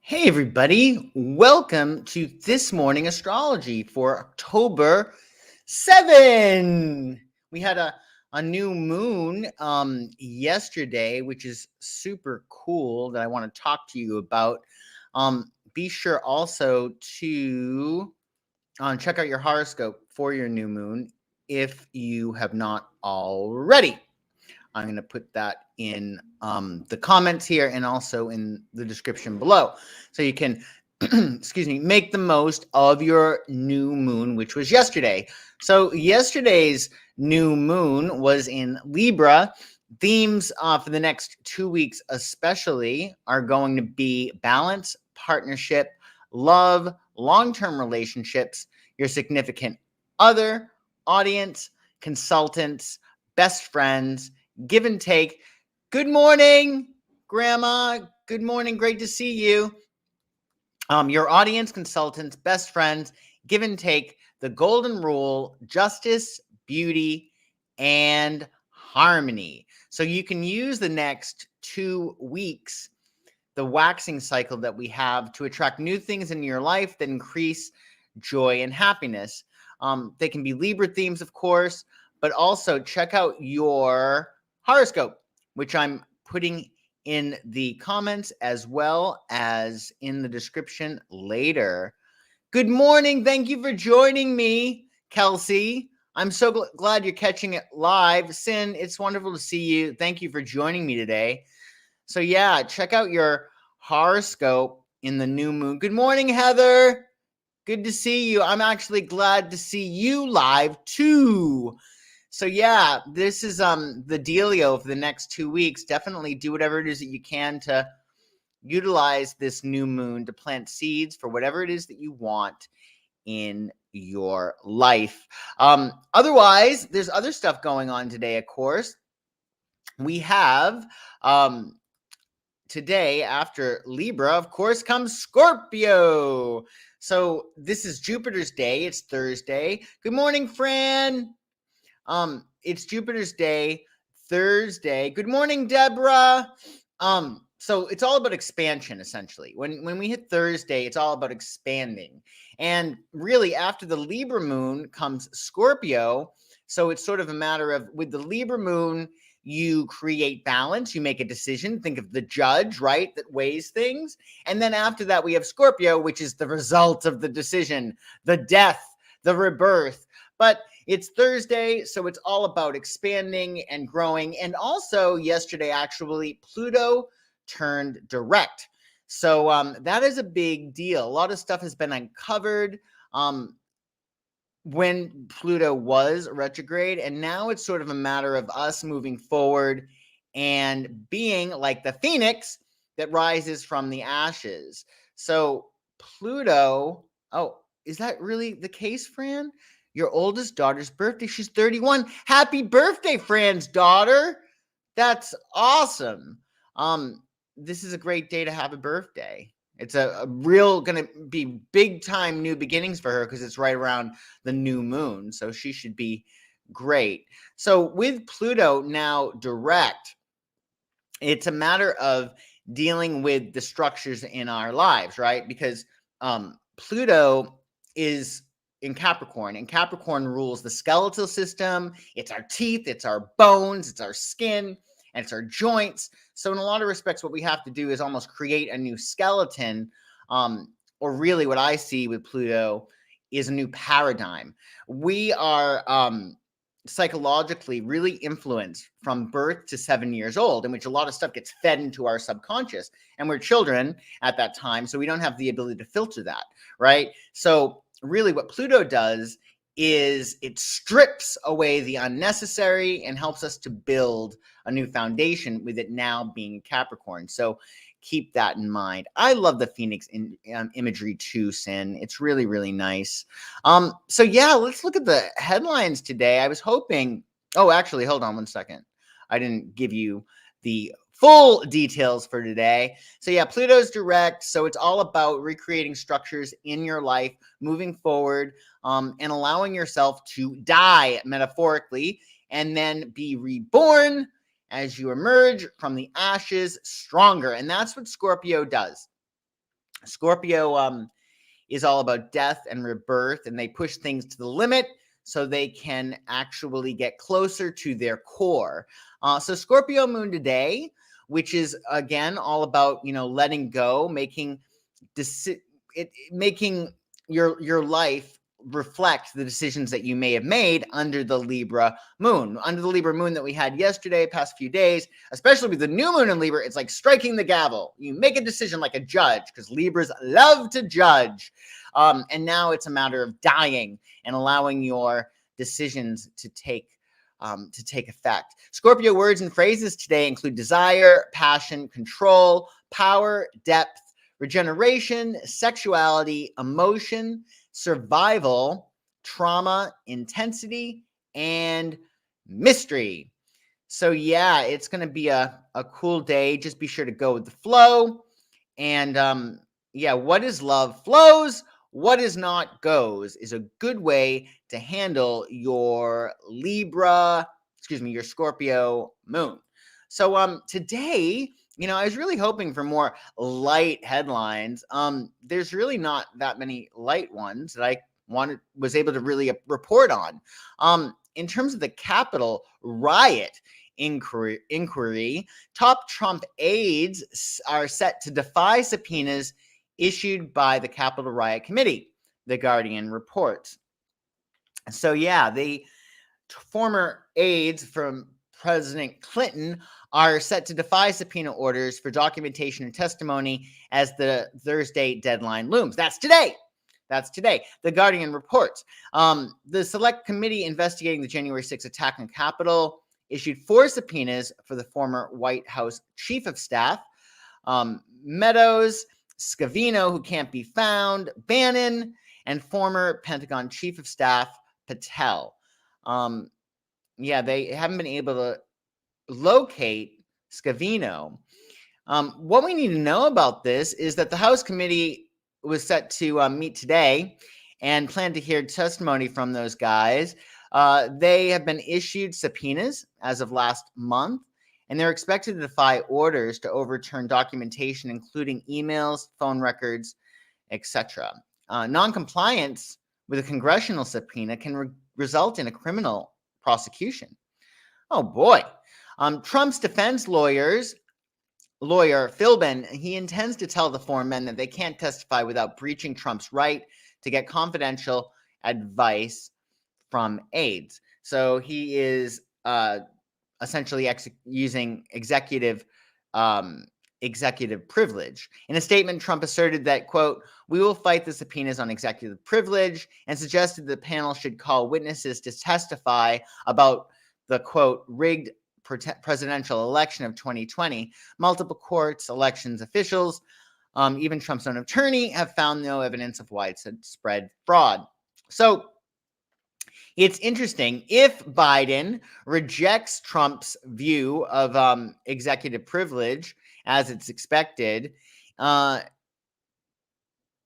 Hey, everybody. Welcome to This Morning Astrology for October 7. We had a new moon yesterday, which is super cool that I want to talk to you about. Be sure also to check out your horoscope for your new moon if you have not already. I'm going to put that in the comments here and also in the description below. So you can, excuse me, make the most of your new moon, which was yesterday. So yesterday's new moon was in Libra. Themes for the next 2 weeks especially are going to be balance, partnership, love, long-term relationships, your significant other, audience, consultants, best friends, give and take. Good morning, Grandma. Good morning. Great to see you. Your audience, consultants, best friends, give and take, the golden rule, justice, beauty, and harmony. So you can use the next 2 weeks, the waxing cycle that we have, to attract new things in your life that increase joy and happiness. They can be Libra themes, of course, but also check out your horoscope, which I'm putting in the comments as well as in the description later. Good morning. Thank you for joining me, Kelsey. I'm so glad you're catching it live. Sin, it's wonderful to see you. Thank you for joining me today. So yeah, check out your horoscope in the new moon. Good morning, Heather. Good to see you. I'm actually glad to see you live too. So yeah, this is the dealio for the next 2 weeks. Definitely do whatever it is that you can to utilize this new moon to plant seeds for whatever it is that you want in your life. Otherwise, there's other stuff going on today, of course. We have today, after Libra, of course, comes Scorpio. So this is Jupiter's day. It's Thursday. Good morning, Fran. It's Jupiter's day, Thursday. Good morning, Deborah. So it's all about expansion, essentially. When we hit Thursday, it's all about expanding. And really, after the Libra moon comes Scorpio. So it's sort of a matter of, with the Libra moon, you create balance, you make a decision. Think of the judge, right, that weighs things. And then after that, we have Scorpio, which is the result of the decision, the death, the rebirth. But it's Thursday, so it's all about expanding and growing. And also, yesterday, actually, Pluto turned direct. So that is a big deal. A lot of stuff has been uncovered when Pluto was retrograde, and now it's sort of a matter of us moving forward and being like the phoenix that rises from the ashes. So Pluto, oh, is that really the case, Fran? Your oldest daughter's birthday, she's 31. Happy birthday, Fran's daughter. That's awesome. This is a great day to have a birthday. It's a real going to be big time new beginnings for her because it's right around the new moon. So she should be great. So with Pluto now direct, it's a matter of dealing with the structures in our lives, right? Because Pluto is in Capricorn, and Capricorn rules the skeletal system. It's our teeth, it's our bones, it's our skin, and it's our joints. So in a lot of respects, what we have to do is almost create a new skeleton, or really what I see with Pluto is a new paradigm. We are psychologically really influenced from birth to 7 years old, in which a lot of stuff gets fed into our subconscious, and we're children at that time, so we don't have the ability to filter that, right? So really what Pluto does is it strips away the unnecessary and helps us to build a new foundation, with it now being Capricorn. So keep that in mind. I love the Phoenix imagery too, Sin. It's really, really nice. So yeah, let's look at the headlines today. I was hoping, oh, actually, hold on one second. I didn't give you the full details for today. So yeah, Pluto's direct. So it's all about recreating structures in your life, moving forward, and allowing yourself to die metaphorically and then be reborn as you emerge from the ashes stronger. And that's what Scorpio does. Scorpio is all about death and rebirth, and they push things to the limit so they can actually get closer to their core. So Scorpio moon today, which is again all about letting go, making making your life reflect the decisions that you may have made under the Libra moon. Under the Libra moon that we had yesterday, past few days, especially with the new moon in Libra, it's like striking the gavel. You make a decision like a judge, because Libras love to judge. And now it's a matter of dying and allowing your decisions to take effect. Scorpio words and phrases today include desire, passion, control, power, depth, regeneration, sexuality, emotion, survival, trauma, intensity, and mystery. So yeah, it's going to be a cool day. Just be sure to go with the flow. And yeah, what is love flows, what is not goes is a good way to handle your your Scorpio moon. So today, I was really hoping for more light headlines. There's really not that many light ones that I was able to really report on. In terms of the Capitol riot inquiry, top Trump aides are set to defy subpoenas issued by the Capitol Riot Committee, The Guardian reports. So yeah, the former aides from President Clinton are set to defy subpoena orders for documentation and testimony as the Thursday deadline looms. That's today. The Guardian reports. The Select Committee investigating the January 6th attack on Capitol issued 4 subpoenas for the former White House Chief of Staff, Meadows, Scavino, who can't be found, Bannon, and former Pentagon Chief of Staff Patel. Yeah, they haven't been able to locate Scavino. What we need to know about this is that the House committee was set to meet today and plan to hear testimony from those guys. They have been issued subpoenas as of last month, and they're expected to defy orders to overturn documentation, including emails, phone records, etc. Non-compliance with a congressional subpoena can result in a criminal prosecution. Oh boy. Trump's defense lawyer Philbin, he intends to tell the 4 men that they can't testify without breaching Trump's right to get confidential advice from aides. So he is essentially using executive privilege. In a statement, Trump asserted that, quote, "We will fight the subpoenas on executive privilege," and suggested the panel should call witnesses to testify about the, quote, "rigged presidential election of 2020. Multiple courts, elections officials, even Trump's own attorney have found no evidence of widespread fraud." So it's interesting. If Biden rejects Trump's view of executive privilege, as it's expected,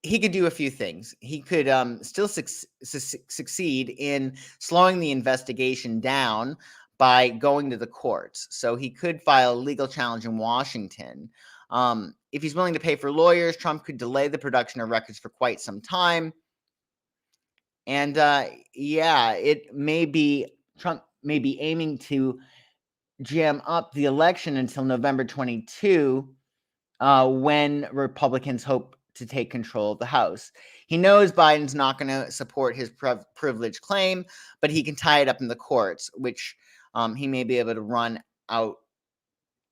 he could do a few things. He could still succeed in slowing the investigation down by going to the courts. So he could file a legal challenge in Washington. If he's willing to pay for lawyers, Trump could delay the production of records for quite some time. And yeah, Trump may be aiming to jam up the election until November 22, when Republicans hope to take control of the House. He knows Biden's not going to support his privilege claim, but he can tie it up in the courts, which he may be able to run out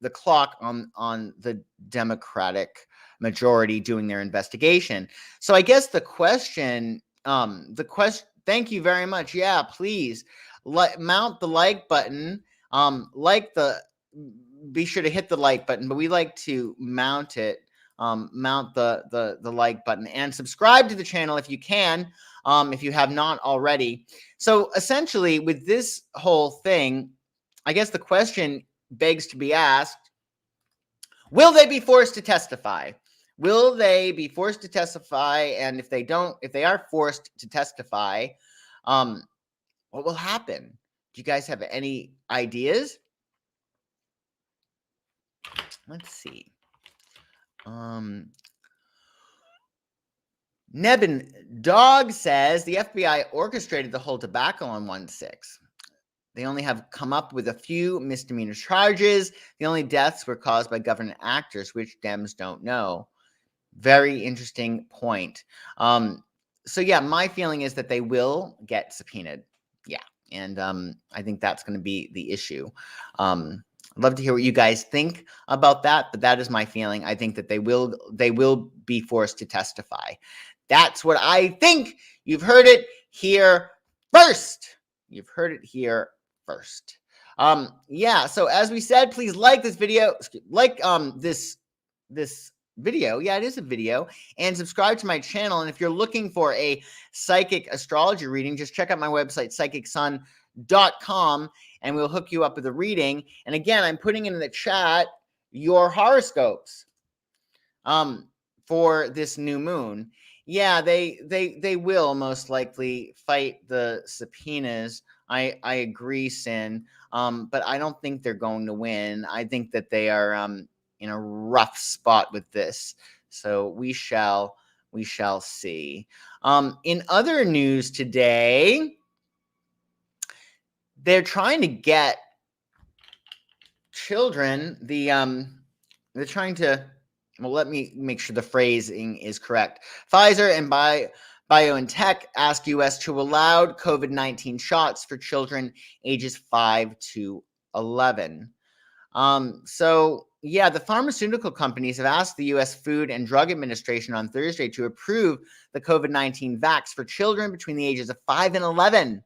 the clock on the Democratic majority doing their investigation. So I guess the question, thank you very much. Yeah, please mount the like button. Be sure to hit the like button, but we like to mount it. Mount the like button and subscribe to the channel if you can, if you have not already. So essentially, with this whole thing, I guess the question begs to be asked: will they be forced to testify? Will they be forced to testify? And if they are forced to testify, what will happen? Do you guys have any ideas? Let's see. Nebin Dog says the FBI orchestrated the whole debacle on 1-6. They only have come up with a few misdemeanor charges. The only deaths were caused by government actors, which Dems don't know. Very interesting point. So yeah, my feeling is that they will get subpoenaed. Yeah, and I think that's going to be the issue. I'd love to hear what you guys think about that, but that is my feeling. I think that they will be forced to testify. That's what I think. You've heard it here first. You've heard it here first. Yeah, so as we said, please like this video, like this video. Yeah, it is a video, and subscribe to my channel. And if you're looking for a psychic astrology reading, just check out my website, psychicsun.com, and we'll hook you up with a reading. And again, I'm putting in the chat your horoscopes for this new moon. Yeah, they will most likely fight the subpoenas. I agree, Sin. But I don't think they're going to win. I think that they are in a rough spot with this. So we shall see. In other news today, they're trying to get children they're trying to, well, let me make sure the phrasing is correct. Pfizer and BioNTech ask U.S. to allow COVID-19 shots for children ages 5 to 11. So, yeah, the pharmaceutical companies have asked the U.S. Food and Drug Administration on Thursday to approve the COVID-19 vax for children between the ages of 5 and 11.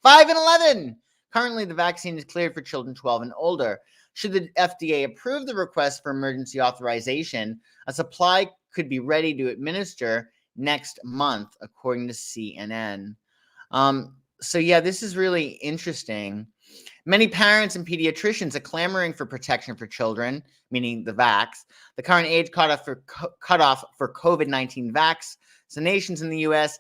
5 and 11! Currently, the vaccine is cleared for children 12 and older. Should the FDA approve the request for emergency authorization, a supply could be ready to administer next month, according to CNN. So, yeah, this is really interesting. Many parents and pediatricians are clamoring for protection for children, meaning the vax. The current age cutoff for COVID-19 vaccinations in the U.S.,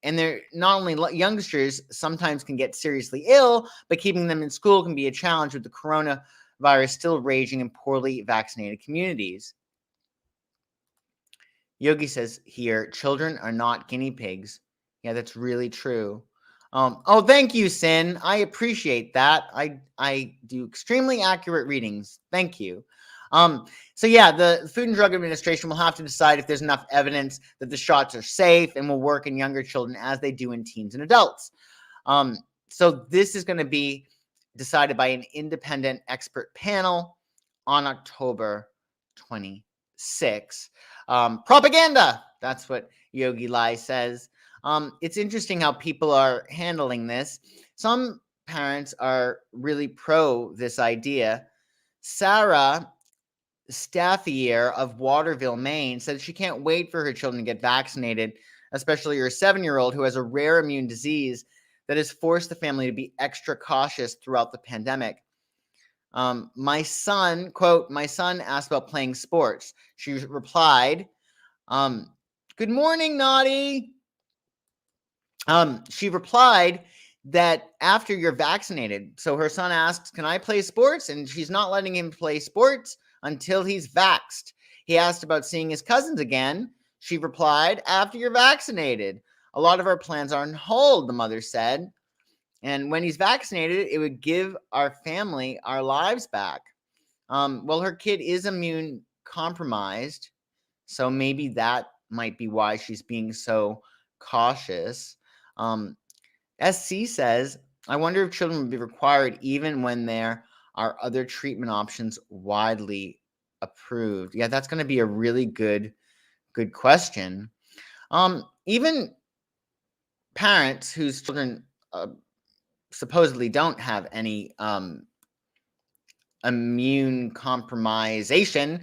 and they're not only youngsters sometimes can get seriously ill, but keeping them in school can be a challenge with the coronavirus still raging in poorly vaccinated communities. Yogi says here, children are not guinea pigs. Yeah, that's really true. Oh, thank you, Sin. I appreciate that. I do extremely accurate readings. Thank you. So yeah, the Food and Drug Administration will have to decide if there's enough evidence that the shots are safe and will work in younger children as they do in teens and adults. So this is going to be decided by an independent expert panel on October 26th. Propaganda. That's what Yogi Lai says. It's interesting how people are handling this. Some parents are really pro this idea. Sarah Staffier of Waterville, Maine, said she can't wait for her children to get vaccinated, especially her 7-year-old who has a rare immune disease that has forced the family to be extra cautious throughout the pandemic. My son, quote, my son asked about playing sports. She replied, good morning, Naughty. She replied that after you're vaccinated, so her son asks, can I play sports? And she's not letting him play sports until he's vaxxed. He asked about seeing his cousins again. She replied, after you're vaccinated. A lot of our plans are on hold, the mother said. And when he's vaccinated, it would give our family our lives back. Well, her kid is immune compromised, so maybe that might be why she's being so cautious. SC says, I wonder if children would be required even when there are other treatment options widely approved. Yeah, that's going to be a really good question. Even parents whose children supposedly don't have any immune compromisation.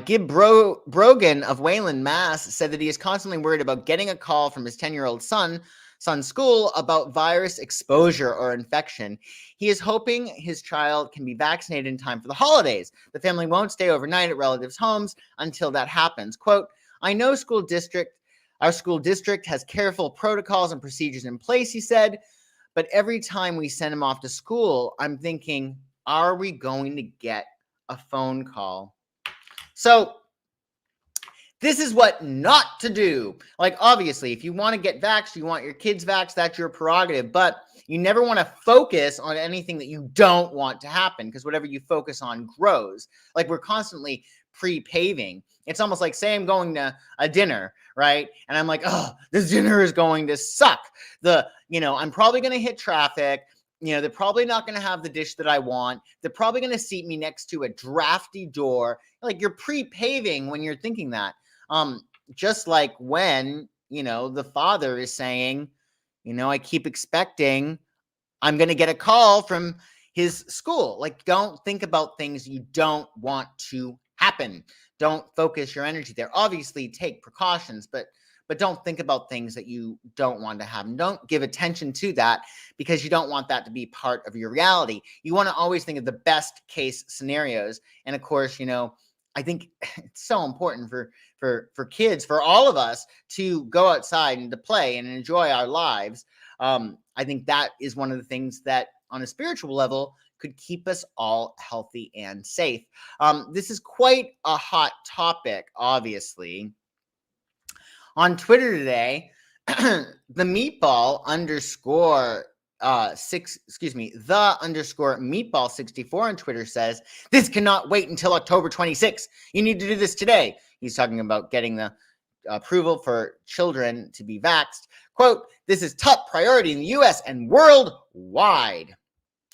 Gib Brogan of Wayland, Mass. said that he is constantly worried about getting a call from his 10-year-old son's school about virus exposure or infection. He is hoping his child can be vaccinated in time for the holidays. The family won't stay overnight at relatives' homes until that happens. Quote, I know our school district has careful protocols and procedures in place, he said, but every time we send him off to school, I'm thinking, are we going to get a phone call? So This is what not to do. Like, obviously, if you want to get vaxxed, you want your kids vaxxed, that's your prerogative. But you never want to focus on anything that you don't want to happen, because whatever you focus on grows. Like, we're constantly pre-paving. It's almost like, say I'm going to a dinner, right? And I'm like, oh, this dinner is going to suck. I'm probably going to hit traffic. They're probably not going to have the dish that I want. They're probably going to seat me next to a drafty door. Like, you're pre-paving when you're thinking that. Just like when, the father is saying, I keep expecting I'm going to get a call from his school. Like, don't think about things you don't want to happen. Don't focus your energy there. Obviously, take precautions, but don't think about things that you don't want to happen. Don't give attention to that, because you don't want that to be part of your reality. You want to always think of the best case scenarios. And of course, I think it's so important for kids, for all of us, to go outside and to play and enjoy our lives. I think that is one of the things that, on a spiritual level, could keep us all healthy and safe. This is quite a hot topic, obviously. On Twitter today, the meatball meatball 64 on Twitter says, this cannot wait until October 26th. You need to do this today. He's talking about getting the approval for children to be vaxxed. Quote, this is top priority in the US and worldwide.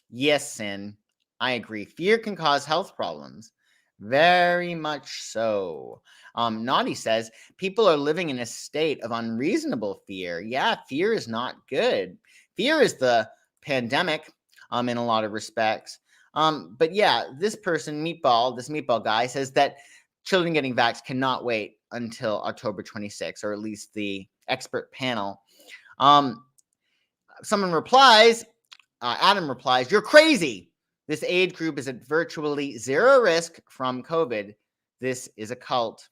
Yes, Sin, I agree. Fear can cause health problems. Very much so. Naughty says, people are living in a state of unreasonable fear. Yeah, fear is not good. Fear is the pandemic in a lot of respects. But yeah, this meatball guy says that children getting vaxxed cannot wait until October 26th, or at least the expert panel. Someone replies, Adam replies, you're crazy. This age group is at virtually zero risk from COVID. This is a cult.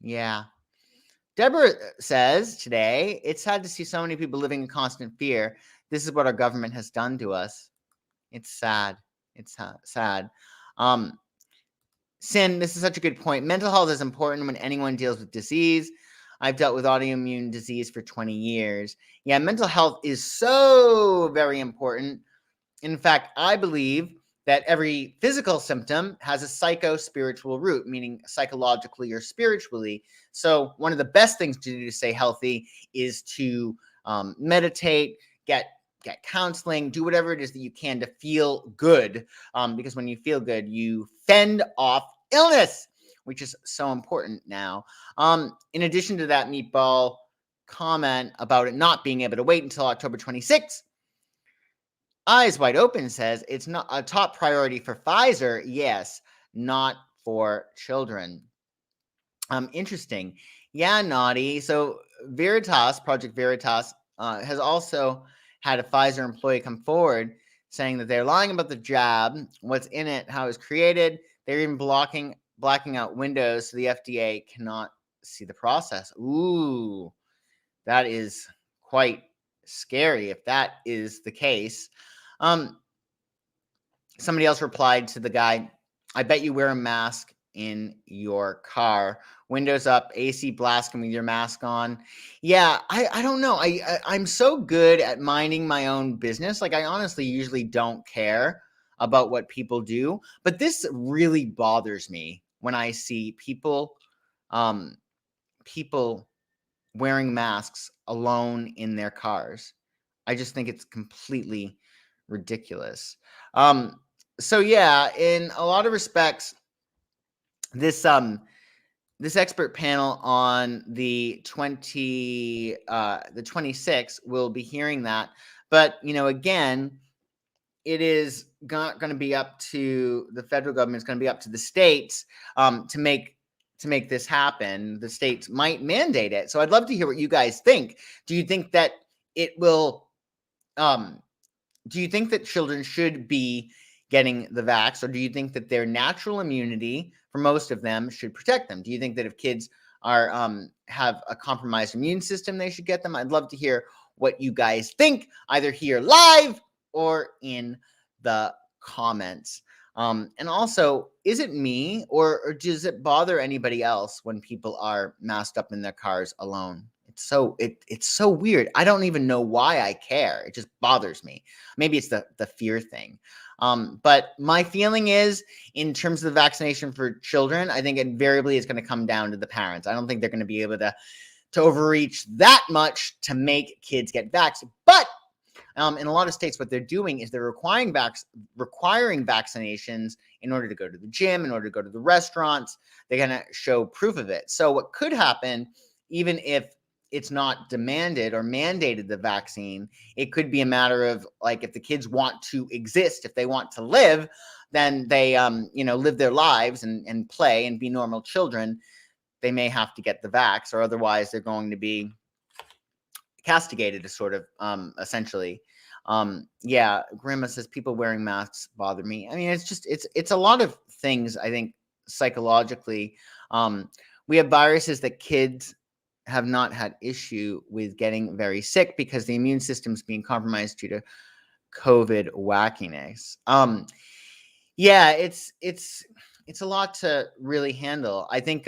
Yeah. Deborah says today, it's sad to see so many people living in constant fear. This is what our government has done to us. It's sad. It's sad. Sin, this is such a good point. Mental health is important when anyone deals with disease. I've dealt with autoimmune disease for 20 years. Yeah, mental health is so very important. In fact, I believe that every physical symptom has a psycho-spiritual root, meaning psychologically or spiritually. So one of the best things to do to stay healthy is to meditate, get counseling, do whatever it is that you can to feel good. Because when you feel good, you fend off illness, which is so important now. In addition to that meatball comment about it not being able to wait until October 26th, Eyes Wide Open says it's not a top priority for Pfizer. Yes, not for children. Interesting. Yeah, Naughty. So Project Veritas, has also had a Pfizer employee come forward saying that they're lying about the jab, what's in it, how it's created. They're even blacking out windows so the FDA cannot see the process. Ooh, that is quite scary if that is the case. Somebody else replied to the guy, I bet you wear a mask in your car, windows up, AC blasting with your mask on. Yeah, I don't know. I'm so good at minding my own business. Like, I honestly usually don't care about what people do, but this really bothers me when I see people wearing masks alone in their cars. I just think it's completely ridiculous. So yeah, in a lot of respects, this expert panel on the 26th will be hearing that. But again, it is not going to be up to the federal government. It's going to be up to the states to make this happen. The states might mandate it. So I'd love to hear what you guys think. Do you think that it will? Do you think that children should be getting the vax, or do you think that their natural immunity, for most of them, should protect them? Do you think that if kids are have a compromised immune system, they should get them? I'd love to hear what you guys think, either here live or in the comments. And also, is it me or does it bother anybody else when people are masked up in their cars alone? It's so weird. I don't even know why I care. It just bothers me. Maybe it's the fear thing. But my feeling is, in terms of the vaccination for children, I think invariably it's going to come down to the parents. I don't think they're going to be able to overreach that much to make kids get vaccinated. But in a lot of states, what they're doing is they're requiring vaccinations in order to go to the gym, in order to go to the restaurants. They're going to show proof of it. So what could happen, even if it's not demanded or mandated the vaccine, it could be a matter of, like, if the kids want to exist, if they want to live, then they live their lives and play and be normal children. They may have to get the vax, or otherwise they're going to be castigated, to sort of essentially. Yeah, Grandma says people wearing masks bother me. I mean, it's a lot of things. I think psychologically, we have viruses that kids have not had issue with getting very sick because the immune system's being compromised due to COVID wackiness. Yeah, it's a lot to really handle. I think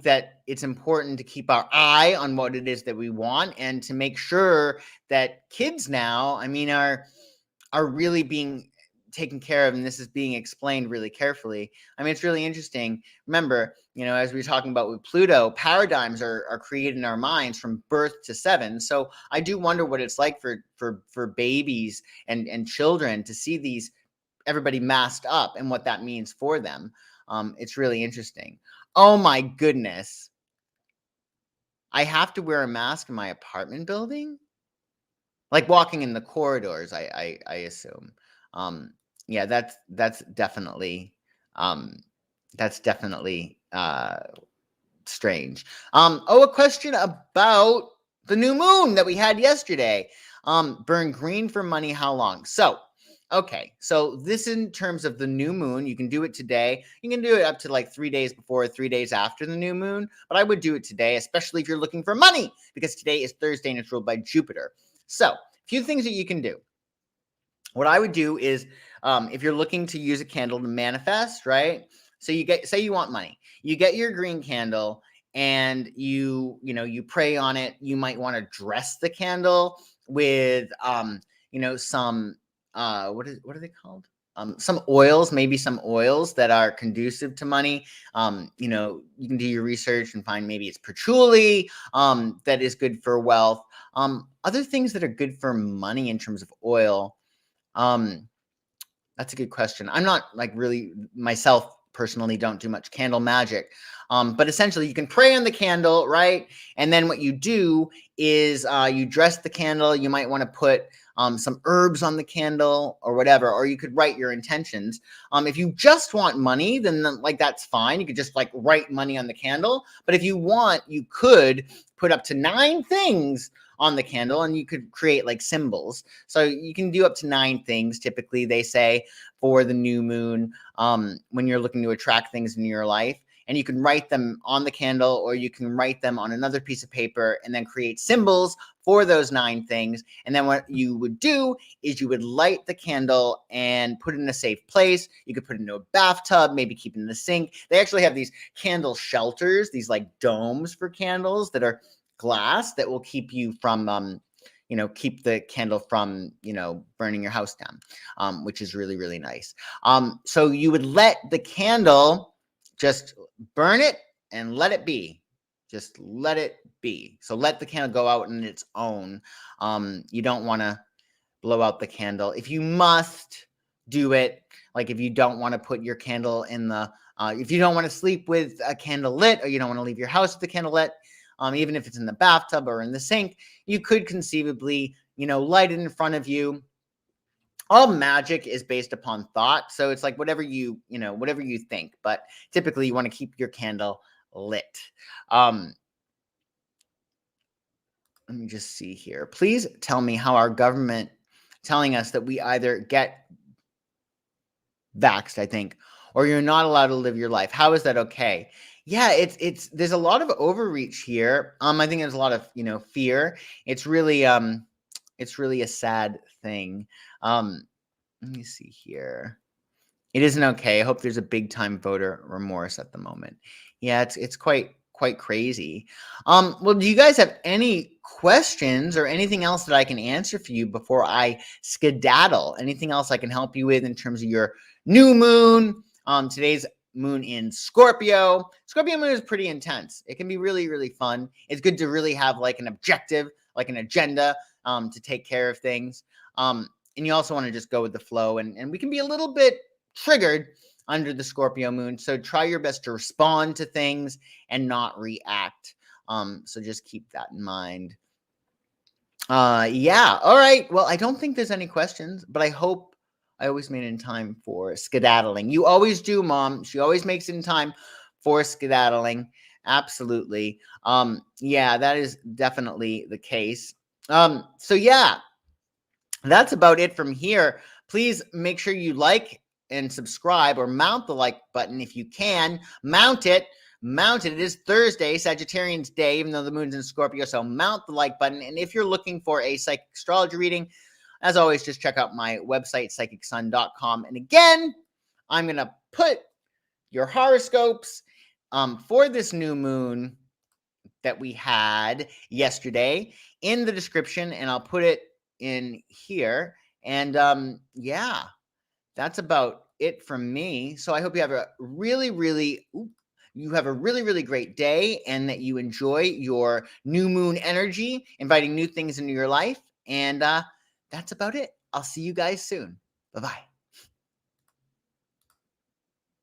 that it's important to keep our eye on what it is that we want, and to make sure that kids now, I mean, are really being taken care of, and this is being explained really carefully. I mean, it's really interesting. Remember, as we were talking about with Pluto, paradigms are created in our minds from birth to 7. So I do wonder what it's like for babies and children to see everybody masked up and what that means for them. It's really interesting. Oh my goodness. I have to wear a mask in my apartment building? Like walking in the corridors, I assume. Yeah, that's definitely um strange. A question about the new moon that we had yesterday. Burn green for money, how long? So this, in terms of the new moon, you can do it today. You can do it up to like 3 days before, 3 days after the new moon, but I would do it today, especially if you're looking for money, because today is Thursday and it's ruled by Jupiter. So, a few things that you can do. What I would do is, if you're looking to use a candle to manifest, right? So say you want money, you get your green candle and you pray on it. You might want to dress the candle with some what are they called? Some oils, maybe some oils that are conducive to money. You can do your research and find maybe it's patchouli that is good for wealth. Other things that are good for money in terms of oil. That's a good question. I'm not like really myself personally don't do much candle magic. But essentially you can pray on the candle, right? And then what you do is you dress the candle. You might want to put some herbs on the candle or whatever, or you could write your intentions. If you just want money, then like that's fine. You could just like write money on the candle. But if you want, you could put up to 9 things on the candle, and you could create like symbols. So you can do up to 9 things. Typically, they say for the new moon, when you're looking to attract things in your life. And you can write them on the candle, or you can write them on another piece of paper and then create symbols for those 9 things. And then what you would do is you would light the candle and put it in a safe place. You could put it in a bathtub, maybe keep it in the sink. They actually have these candle shelters, these like domes for candles that are glass that will keep you from keep the candle from burning your house down, which is really, really nice. So you would let the candle just burn it and let it be. Just let it be. So let the candle go out on its own. You don't want to blow out the candle. If you must do it, like if you don't want to put your candle in if you don't want to sleep with a candle lit, or you don't want to leave your house with the candle lit, even if it's in the bathtub or in the sink, you could conceivably, light it in front of you. All magic is based upon thought. So it's like whatever you think, but typically you want to keep your candle lit. Let me just see here. Please tell me how our government telling us that we either get vaxxed, I think, or you're not allowed to live your life. How is that okay? Yeah, there's a lot of overreach here. I think there's a lot of, fear. It's really a sad thing. Let me see here. It isn't okay. I hope there's a big time voter remorse at the moment. Yeah, it's quite crazy. Well, do you guys have any questions or anything else that I can answer for you before I skedaddle? Anything else I can help you with in terms of your new moon? Today's moon in Scorpio. Scorpio moon is pretty intense. It can be really fun. It's good to really have like an objective, like an agenda, to take care of things. And you also want to just go with the flow, and we can be a little bit triggered under the Scorpio moon. So try your best to respond to things and not react. So just keep that in mind. Yeah. All right. Well, I don't think there's any questions, but I hope I always made it in time for skedaddling. You always do, Mom. She always makes it in time for skedaddling. Absolutely. Yeah, that is definitely the case. So yeah, that's about it from here. Please make sure you like and subscribe, or mount the like button if you can. Mount it. It. It is Thursday, Sagittarian's Day, even though the moon's in Scorpio. So mount the like button. And if you're looking for a psychic astrology reading, as always, just check out my website, psychicsun.com. And again, I'm going to put your horoscopes for this new moon that we had yesterday in the description, and I'll put it in here. And yeah, that's about it from me. So I hope you have a really great day, and that you enjoy your new moon energy, inviting new things into your life. And that's about it. I'll see you guys soon. Bye-bye.